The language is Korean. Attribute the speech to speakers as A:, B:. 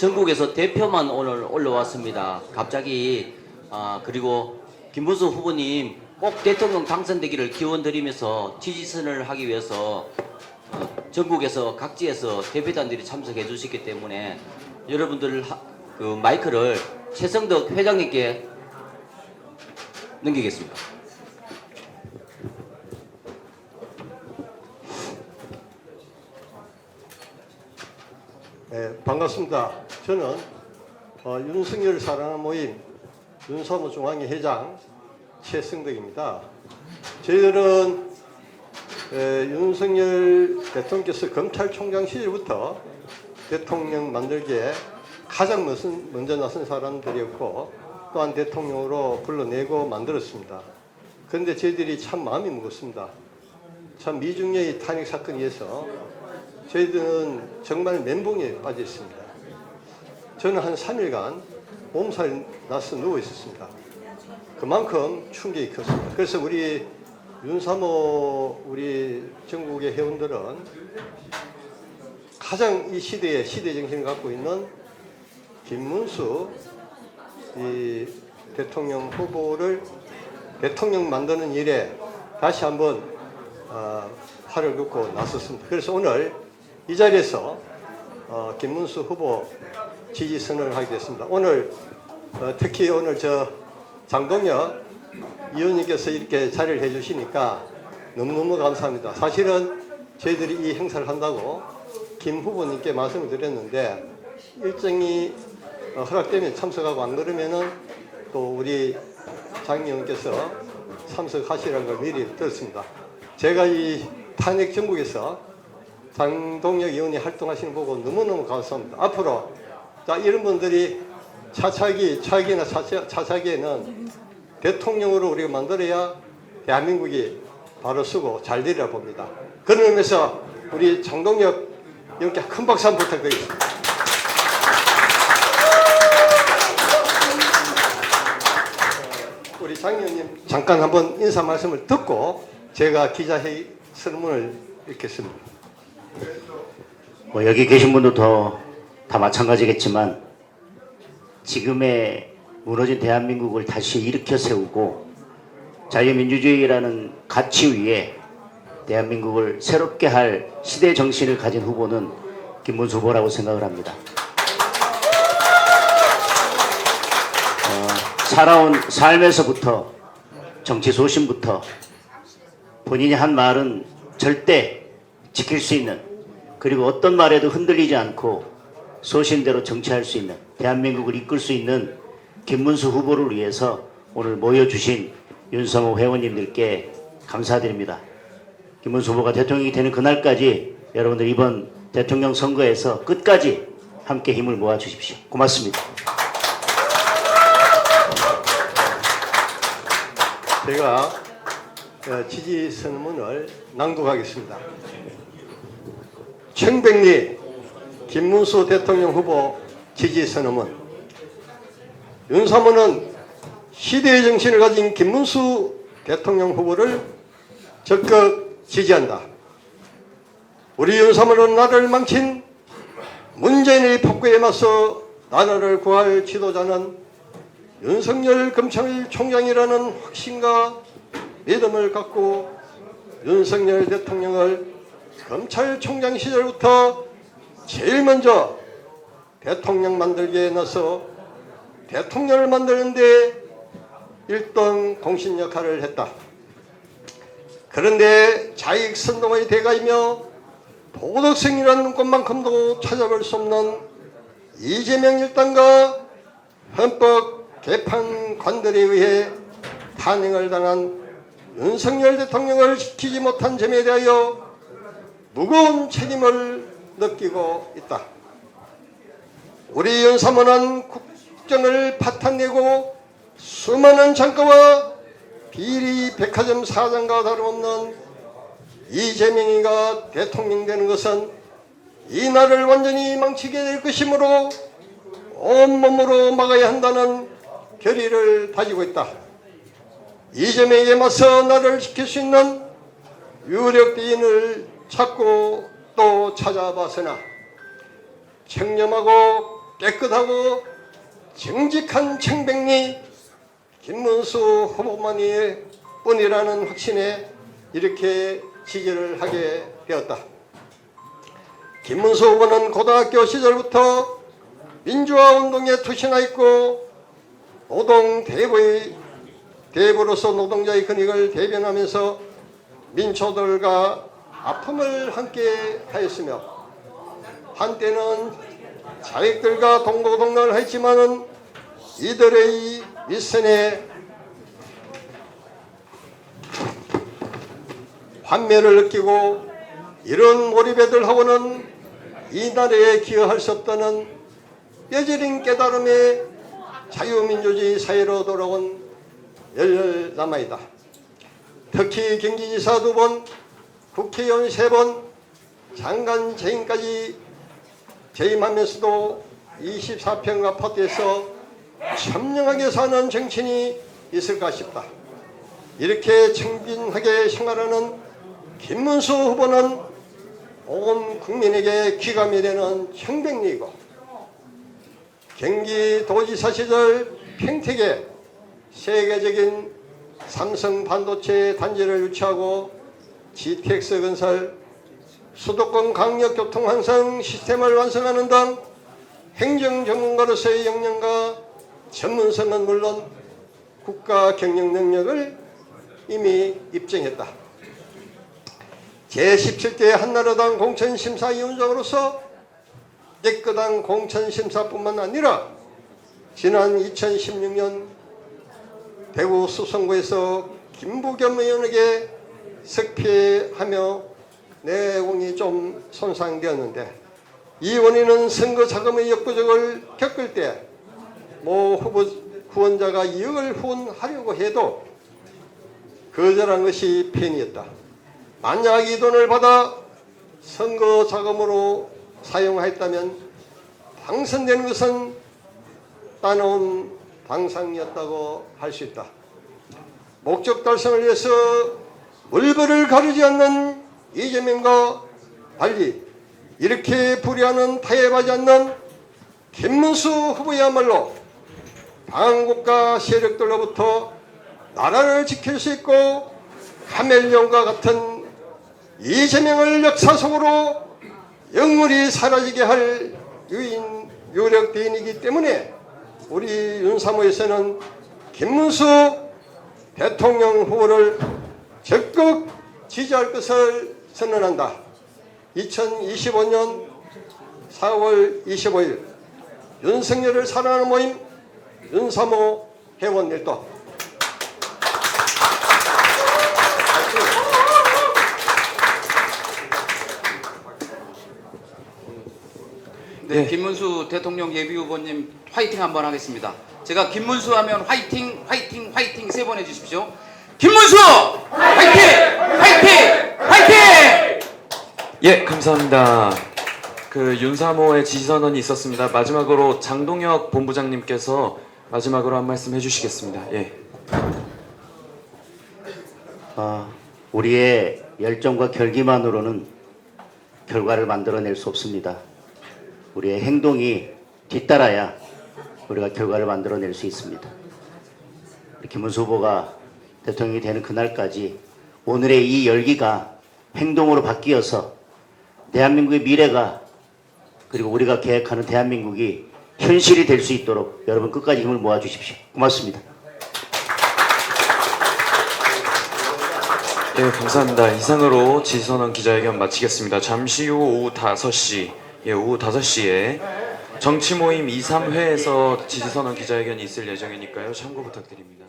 A: 전국에서 대표만 오늘 올라왔습니다. 갑자기 그리고 김문수 후보님 꼭 대통령 당선되기를 기원드리면서 지지선을 하기 위해서 전국에서 각지에서 대표단들이 참석해 주시기 때문에 여러분들 그 마이크를 최성덕 회장님께 넘기겠습니다.
B: 네, 반갑습니다. 저는 윤석열 사랑하는 모임 윤사모 중앙회 회장 최성덕입니다. 저희들은 윤석열 대통령께서 검찰총장 시절부터 대통령 만들기에 가장 먼저 나선 사람들이었고 또한 대통령으로 불러내고 만들었습니다. 그런데 저희들이 참 마음이 무겁습니다. 참 미중녀의 탄핵 사건에 의해서 저희들은 정말 멘붕에 빠져 있습니다. 저는 한 3일간 몸살이 나서 누워 있었습니다. 그만큼 충격이 컸습니다. 그래서 우리 윤사모 우리 전국의 회원들은 가장 이 시대의 시대 정신을 갖고 있는 김문수 이 대통령 후보를 대통령 만드는 일에 다시 한번 팔을 긋고 나섰습니다. 그래서 오늘 이 자리에서 김문수 후보 지지선언을 하게 됐습니다. 오늘 특히 오늘 장동혁 의원님께서 이렇게 자리를 해주시니까 너무너무 감사합니다. 사실은 저희들이 이 행사를 한다고 김 후보님께 말씀을 드렸는데 일정이 허락되면 참석하고 안 그러면은 또 우리 장 의원께서 참석하시라는 걸 미리 들었습니다. 제가 이 탄핵 정국에서 장동혁 의원이 활동하시는 거 보고 너무너무 감사합니다. 앞으로 이런 분들이 차차기나 차차기에는 대통령으로 우리가 만들어야 대한민국이 바로 서고 잘 되리라 봅니다. 그런 의미에서 우리 장동혁 의원께 큰 박수 한번 부탁드리겠습니다. 우리 장 의원님 잠깐 한번 인사 말씀을 듣고 제가 기자회의 설문을 읽겠습니다.
C: 여기 계신 분도 다 마찬가지겠지만 지금의 무너진 대한민국을 다시 일으켜 세우고 자유민주주의라는 가치 위에 대한민국을 새롭게 할 시대 정신을 가진 후보는 김문수 후보라고 생각을 합니다. 살아온 삶에서부터 정치 소신부터 본인이 한 말은 절대 지킬 수 있는, 그리고 어떤 말에도 흔들리지 않고 소신대로 정치할 수 있는, 대한민국을 이끌 수 있는 김문수 후보를 위해서 오늘 모여주신 윤사모 회원님들께 감사드립니다. 김문수 후보가 대통령이 되는 그날까지 여러분들 이번 대통령 선거에서 끝까지 함께 힘을 모아주십시오. 고맙습니다.
B: 제가 지지 선언문을 낭독하겠습니다. 청백리 김문수 대통령 후보 지지 선언문. 윤사모는 시대의 정신을 가진 김문수 대통령 후보를 적극 지지한다. 우리 윤사모는 나라를 망친 문재인의 폭거에 맞서 나라를 구할 지도자는 윤석열 검찰총장이라는 확신과 믿음을 갖고 윤석열 대통령을 검찰총장 시절부터 제일 먼저 대통령 만들기에 나서 대통령을 만드는데 일등 공신 역할을 했다. 그런데 자익선동의 대가이며 도덕성이라는 것만큼도 찾아볼 수 없는 이재명 일당과 헌법 개판관들에 의해 탄핵을 당한 윤석열 대통령을 지키지 못한 점에 대하여 무거운 책임을 느끼고 있다. 우리 윤사모는 국정을 파탄내고 수많은 창가와 비리 백화점 사장과 다름없는 이재명이가 대통령 되는 것은 이 나라를 완전히 망치게 될 것이므로 온몸으로 막아야 한다는 결의를 다지고 있다. 이재명에게 맞서 나라를 지킬 수 있는 유력 대인을 찾고 또 찾아봤으나 청렴하고 깨끗하고 정직한 청백리 김문수 후보만이 뿐이라는 확신에 이렇게 지지를 하게 되었다. 김문수 후보는 고등학교 시절부터 민주화 운동에 투신하였고 노동 대부로서 노동자의 권익을 대변하면서 민초들과 아픔을 함께 하였으며 한때는 자익들과 동고동락을 했지만은 이들의 윗선에 환멸을 느끼고 이런 몰입애들하고는 이 나라에 기여할 수 없다는 뼈저린 깨달음에 자유민주주의 사회로 돌아온 열렬 남아이다. 특히 경기지사 2번, 국회의원 3번, 장관 재임까지 재임하면서도 24평 아파트에서 현명하게 사는 정치인이 있을까 싶다. 이렇게 청빈하게 생활하는 김문수 후보는 온 국민에게 귀감이 되는 청백리이고 경기도지사 시절 평택에 세계적인 삼성 반도체 단지를 유치하고 GTX 건설, 수도권 강력교통 환승 시스템을 완성하는 등 행정 전문가로서의 역량과 전문성은 물론 국가 경영 능력을 이미 입증했다. 제17대 한나라당 공천심사위원장으로서 깨끗한 공천심사뿐만 아니라 지난 2016년 대구 수성구에서 김부겸 의원에게 석패하며 내용이 좀 손상되었는데 이 원인은 선거 자금의 역부족을 겪을 때 모 후원자가 이익을 후원하려고 해도 거절한 것이 팬이었다. 만약 이 돈을 받아 선거 자금으로 사용했다면 당선된 것은 따놓은 당상이었다고 할 수 있다. 목적 달성을 위해서 물불을 가리지 않는 이재명과 달리 이렇게 불의하는 타협하지 않는 김문수 후보야말로 강국가 세력들로부터 나라를 지킬 수 있고 카멜레온과 같은 이재명을 역사 속으로 영원히 사라지게 할 유력 대인이기 때문에 우리 윤사모에서는 김문수 대통령 후보를 적극 지지할 것을 선언한다. 2025년 4월 25일 윤석열을 사랑하는 모임 윤사모 회원 일도.
D: 네, 김문수 대통령 예비후보님 화이팅 한번 하겠습니다. 제가 김문수 하면 화이팅, 화이팅, 화이팅 3번 해주십시오. 김문수! 화이팅! 화이팅! 화이팅!
E: 예, 감사합니다. 윤사모의 지지선언이 있었습니다. 마지막으로 장동혁 본부장님께서 마지막으로 한 말씀 해주시겠습니다. 예.
C: 우리의 열정과 결기만으로는 결과를 만들어낼 수 없습니다. 우리의 행동이 뒤따라야 우리가 결과를 만들어낼 수 있습니다. 김문수 후보가 대통령이 되는 그날까지 오늘의 이 열기가 행동으로 바뀌어서 대한민국의 미래가 그리고 우리가 계획하는 대한민국이 현실이 될 수 있도록 여러분 끝까지 힘을 모아주십시오. 고맙습니다.
E: 네, 감사합니다. 이상으로 지지선언 기자회견 마치겠습니다. 잠시 후 오후 5시, 오후 5시에 정치모임 2, 3회에서 지지선언 기자회견이 있을 예정이니까요. 참고 부탁드립니다.